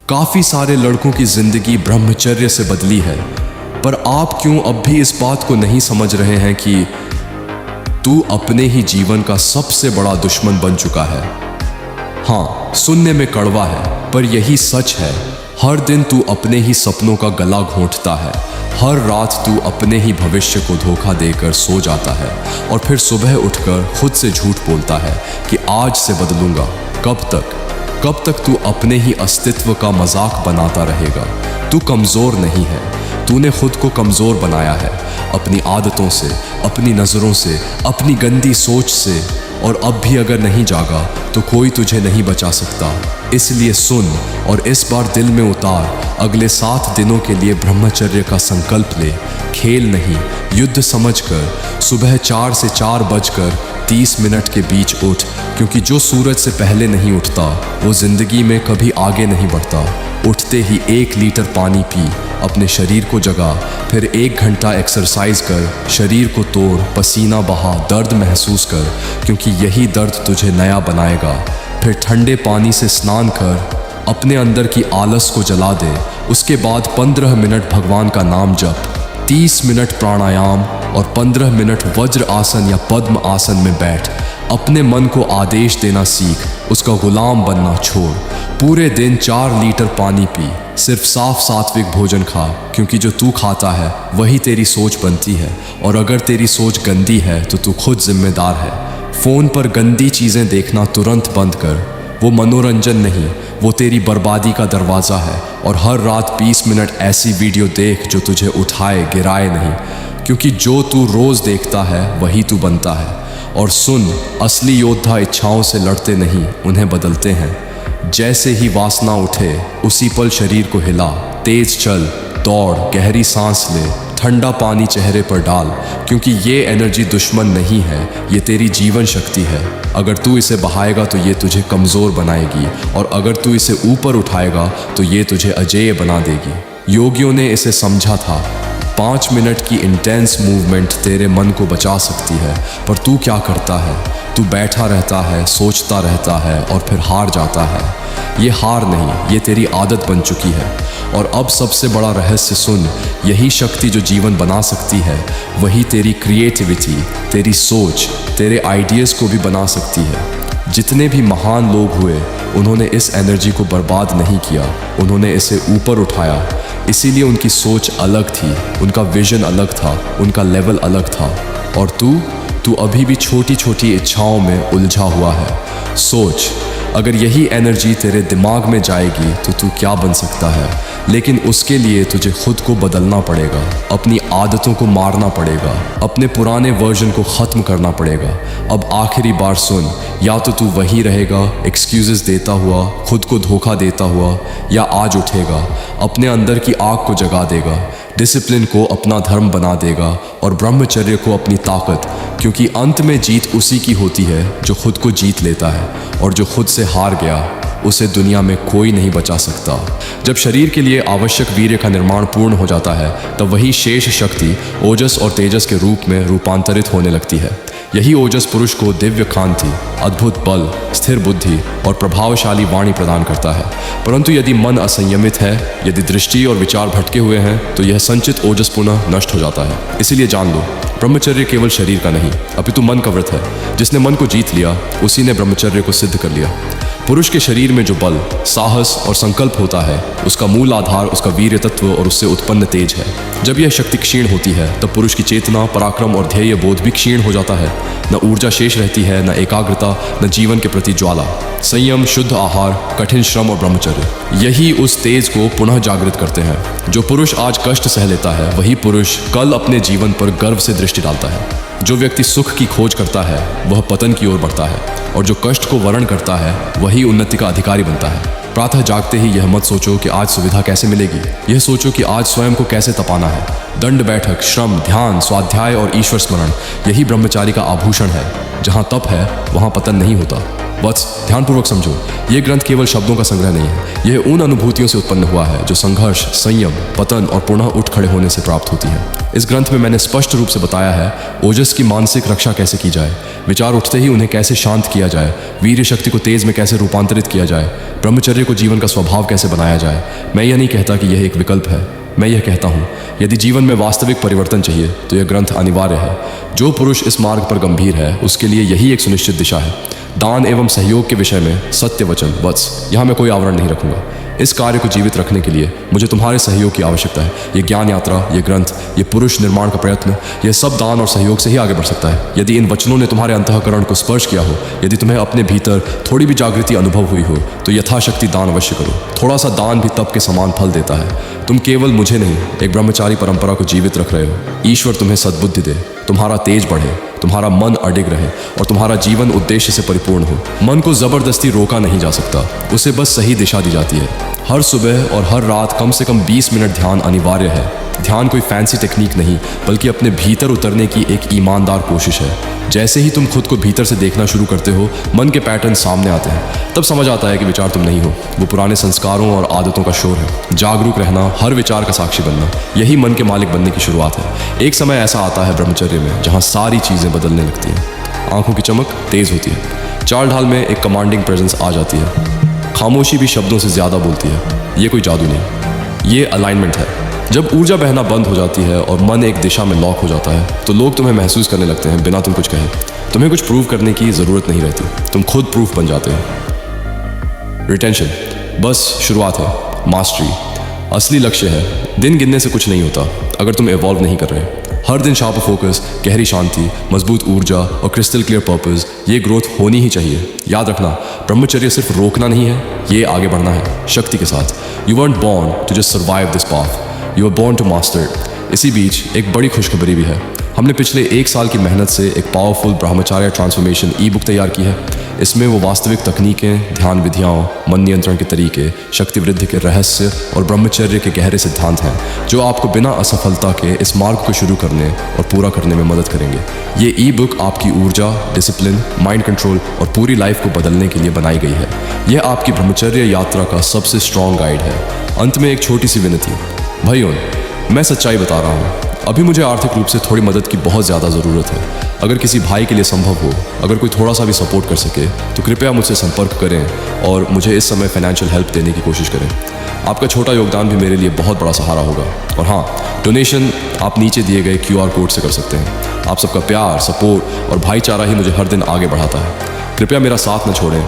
काफ़ी सारे लड़कों की ज़िंदगी ब्रह्मचर्य से बदली है, पर आप क्यों अब भी इस बात को नहीं समझ रहे हैं कि तू अपने ही जीवन का सबसे बड़ा दुश्मन बन चुका है। हाँ, सुनने में कड़वा है, पर यही सच है। हर दिन तू अपने ही सपनों का गला घोंटता है। हर रात तू अपने ही भविष्य को धोखा देकर सो जाता है और फिर सुबह उठकर खुद से झूठ बोलता है कि आज से बदलूंगा। कब तक तू अपने ही अस्तित्व का मजाक बनाता रहेगा? तू कमज़ोर नहीं है, तूने खुद को कमज़ोर बनाया है अपनी आदतों से, अपनी नज़रों से, अपनी गंदी सोच से। और अब भी अगर नहीं जागा तो कोई तुझे नहीं बचा सकता। इसलिए सुन और इस बार दिल में उतार, अगले 7 दिनों के लिए ब्रह्मचर्य का संकल्प ले। खेल नहीं, युद्ध समझकर सुबह 4 से 4:30 के बीच उठ, क्योंकि जो सूरज से पहले नहीं उठता वो जिंदगी में कभी आगे नहीं बढ़ता। उठते ही 1 लीटर पानी पी, अपने शरीर को जगा, फिर 1 घंटा एक्सरसाइज कर, शरीर को तोड़, पसीना बहा, दर्द महसूस कर, क्योंकि यही दर्द तुझे नया बनाएगा। फिर ठंडे पानी से स्नान कर, अपने अंदर की आलस को जला दे। उसके बाद 15 मिनट भगवान का नाम जप, 30 मिनट प्राणायाम और 15 मिनट वज्र आसन या पद्म आसन में बैठ। अपने मन को आदेश देना सीख, उसका गुलाम बनना छोड़। पूरे दिन 4 लीटर पानी पी, सिर्फ साफ सात्विक भोजन खा, क्योंकि जो तू खाता है वही तेरी सोच बनती है। और अगर तेरी सोच गंदी है तो तू खुद जिम्मेदार है। फ़ोन पर गंदी चीज़ें देखना तुरंत बंद कर, वो मनोरंजन नहीं, वो तेरी बर्बादी का दरवाज़ा है। और हर रात 20 मिनट ऐसी वीडियो देख जो तुझे उठाए गिराए नहीं, क्योंकि जो तू रोज़ देखता है वही तू बनता है। और सुन, असली योद्धा इच्छाओं से लड़ते नहीं, उन्हें बदलते हैं। जैसे ही वासना उठे उसी पल शरीर को हिला, तेज चल, दौड़, गहरी सांस ले, ठंडा पानी चेहरे पर डाल, क्योंकि ये एनर्जी दुश्मन नहीं है, ये तेरी जीवन शक्ति है। अगर तू इसे बहाएगा तो ये तुझे कमज़ोर बनाएगी, और अगर तू इसे ऊपर उठाएगा तो ये तुझे अजेय बना देगी। योगियों ने इसे समझा था, 5 मिनट की इंटेंस मूवमेंट तेरे मन को बचा सकती है। पर तू क्या करता है? तू बैठा रहता है, सोचता रहता है और फिर हार जाता है। ये हार नहीं, ये तेरी आदत बन चुकी है। और अब सबसे बड़ा रहस्य सुन, यही शक्ति जो जीवन बना सकती है, वही तेरी क्रिएटिविटी, तेरी सोच, तेरे आइडियाज़ को भी बना सकती है। जितने भी महान लोग हुए, उन्होंने इस एनर्जी को बर्बाद नहीं किया, उन्होंने इसे ऊपर उठाया। इसीलिए उनकी सोच अलग थी, उनका विजन अलग था, उनका लेवल अलग था। और तू अभी भी छोटी छोटी इच्छाओं में उलझा हुआ है। सोच, अगर यही एनर्जी तेरे दिमाग में जाएगी तो तू क्या बन सकता है। लेकिन उसके लिए तुझे खुद को बदलना पड़ेगा, अपनी आदतों को मारना पड़ेगा, अपने पुराने वर्जन को ख़त्म करना पड़ेगा। अब आखिरी बार सुन, या तो तू वही रहेगा एक्सक्यूज़ेस देता हुआ, खुद को धोखा देता हुआ, या आज उठेगा, अपने अंदर की आग को जगा देगा, डिसिप्लिन को अपना धर्म बना देगा और ब्रह्मचर्य को अपनी ताकत, क्योंकि अंत में जीत उसी की होती है जो खुद को जीत लेता है। और जो खुद से हार गया उसे दुनिया में कोई नहीं बचा सकता। जब शरीर के लिए आवश्यक वीर्य का निर्माण पूर्ण हो जाता है, तब वही शेष शक्ति ओजस और तेजस के रूप में रूपांतरित होने लगती है। यही ओजस पुरुष को दिव्य कांति, अद्भुत बल, स्थिर बुद्धि और प्रभावशाली वाणी प्रदान करता है। परंतु यदि मन असंयमित है, यदि दृष्टि और विचार भटके हुए हैं, तो यह संचित ओजस पुनः नष्ट हो जाता है। इसीलिए जान लो, ब्रह्मचर्य केवल शरीर का नहीं, अपितु मन का व्रत है। जिसने मन को जीत लिया, उसी ने ब्रह्मचर्य को सिद्ध कर लिया। पुरुष के शरीर में जो बल, साहस और संकल्प होता है, उसका मूल आधार उसका वीर्य तत्व और उससे उत्पन्न तेज है। जब यह शक्ति क्षीण होती है, तब पुरुष की चेतना, पराक्रम और ध्येय बोध भी क्षीण हो जाता है। न ऊर्जा शेष रहती है, न एकाग्रता, न जीवन के प्रति ज्वाला। संयम, शुद्ध आहार, कठिन श्रम और ब्रह्मचर्य, यही उस तेज को पुनः जागृत करते हैं। जो पुरुष आज कष्ट सह लेता है, वही पुरुष कल अपने जीवन पर गर्व से दृष्टि डालता है। जो व्यक्ति सुख की खोज करता है, वह पतन की ओर बढ़ता है, और जो कष्ट को वरण करता है, वही उन्नति का अधिकारी बनता है। प्रातः जागते ही यह मत सोचो कि आज सुविधा कैसे मिलेगी, यह सोचो कि आज स्वयं को कैसे तपाना है। दंड बैठक, श्रम, ध्यान, स्वाध्याय और ईश्वर स्मरण, यही ब्रह्मचारी का आभूषण है। जहाँ तप है वहाँ पतन नहीं होता। वत्स, ध्यानपूर्वक समझो, ये ग्रंथ केवल शब्दों का संग्रह नहीं है। यह उन अनुभूतियों से उत्पन्न हुआ है जो संघर्ष, संयम, पतन और पुनः उठ खड़े होने से प्राप्त होती है। इस ग्रंथ में मैंने स्पष्ट रूप से बताया है ओजस की मानसिक रक्षा कैसे की जाए, विचार उठते ही उन्हें कैसे शांत किया जाए, वीर्य शक्ति को तेज में कैसे रूपांतरित किया जाए, ब्रह्मचर्य को जीवन का स्वभाव कैसे बनाया जाए। मैं यह नहीं कहता कि यह एक विकल्प है, मैं यह कहता हूँ यदि जीवन में वास्तविक परिवर्तन चाहिए तो यह ग्रंथ अनिवार्य है। जो पुरुष इस मार्ग पर गंभीर है उसके लिए यही एक सुनिश्चित दिशा है। दान एवं सहयोग के विषय में सत्य वचन वत्स, यहाँ मैं कोई आवरण नहीं रखूंगा। इस कार्य को जीवित रखने के लिए मुझे तुम्हारे सहयोग की आवश्यकता है। ये ज्ञान यात्रा, ये ग्रंथ, ये पुरुष निर्माण का प्रयत्न, यह सब दान और सहयोग से ही आगे बढ़ सकता है। यदि इन वचनों ने तुम्हारे अंतःकरण को स्पर्श किया हो, यदि तुम्हें अपने भीतर थोड़ी भी जागृति अनुभव हुई हो, तो यथाशक्ति दान अवश्य करो। थोड़ा सा दान भी तप के समान फल देता है। तुम केवल मुझे नहीं, एक ब्रह्मचारी परंपरा को जीवित रख रहे हो। ईश्वर तुम्हें सद्बुद्धि दे, तुम्हारा तेज बढ़े, तुम्हारा मन अडिग रहे और तुम्हारा जीवन उद्देश्य से परिपूर्ण हो। मन को जबरदस्ती रोका नहीं जा सकता, उसे बस सही दिशा दी जाती है। हर सुबह और हर रात कम से कम 20 मिनट ध्यान अनिवार्य है। ध्यान कोई फैंसी टेक्निक नहीं, बल्कि अपने भीतर उतरने की एक ईमानदार कोशिश है। जैसे ही तुम खुद को भीतर से देखना शुरू करते हो, मन के पैटर्न सामने आते हैं। तब समझ आता है कि विचार तुम नहीं हो, वो पुराने संस्कारों और आदतों का शोर है। जागरूक रहना, हर विचार का साक्षी बनना, यही मन के मालिक बनने की शुरुआत है। एक समय ऐसा आता है ब्रह्मचर्य में जहाँ सारी चीज़ें बदलने लगती हैं। आंखों की चमक तेज होती है, चाल ढाल में एक कमांडिंग प्रेजेंस आ जाती है, खामोशी भी शब्दों से ज़्यादा बोलती है। ये कोई जादू नहीं, ये अलाइनमेंट है। जब ऊर्जा बहना बंद हो जाती है और मन एक दिशा में लॉक हो जाता है तो लोग तुम्हें महसूस करने लगते हैं बिना तुम कुछ कहे। तुम्हें कुछ प्रूव करने की ज़रूरत नहीं रहती, तुम खुद प्रूफ बन जाते हो। रिटेंशन बस शुरुआत है, मास्टरी असली लक्ष्य है। दिन गिनने से कुछ नहीं होता अगर तुम इवॉल्व नहीं कर रहे। हर दिन शार्प फोकस, गहरी शांति, मजबूत ऊर्जा और क्रिस्टल क्लियर पर्पस, ये ग्रोथ होनी ही चाहिए। याद रखना, ब्रह्मचर्य सिर्फ रोकना नहीं है, ये आगे बढ़ना है शक्ति के साथ। You weren't born to just survive this path, you were born to master it। इसी बीच एक बड़ी खुशखबरी भी है। हमने पिछले 1 साल की मेहनत से एक पावरफुल ब्रह्मचर्य ट्रांसफॉर्मेशन ई बुक तैयार की है। इसमें वो वास्तविक तकनीकें, ध्यान विधियाँ, मन नियंत्रण के तरीके, शक्ति वृद्धि के रहस्य और ब्रह्मचर्य के गहरे सिद्धांत हैं जो आपको बिना असफलता के इस मार्ग को शुरू करने और पूरा करने में मदद करेंगे। ये ई बुक आपकी ऊर्जा, डिसिप्लिन, माइंड कंट्रोल और पूरी लाइफ को बदलने के लिए बनाई गई है। यह आपकी ब्रह्मचर्य यात्रा का सबसे स्ट्रॉन्ग गाइड है। अंत में एक छोटी सी विनती, भाइयों, मैं सच्चाई बता रहा हूँ, अभी मुझे आर्थिक रूप से थोड़ी मदद की बहुत ज़्यादा ज़रूरत है। अगर किसी भाई के लिए संभव हो, अगर कोई थोड़ा सा भी सपोर्ट कर सके तो कृपया मुझसे संपर्क करें और मुझे इस समय फाइनेंशियल हेल्प देने की कोशिश करें। आपका छोटा योगदान भी मेरे लिए बहुत बड़ा सहारा होगा। और हाँ, डोनेशन आप नीचे दिए गए QR कोड से कर सकते हैं। आप सबका प्यार, सपोर्ट और भाईचारा ही मुझे हर दिन आगे बढ़ाता है। कृपया मेरा साथ न छोड़ें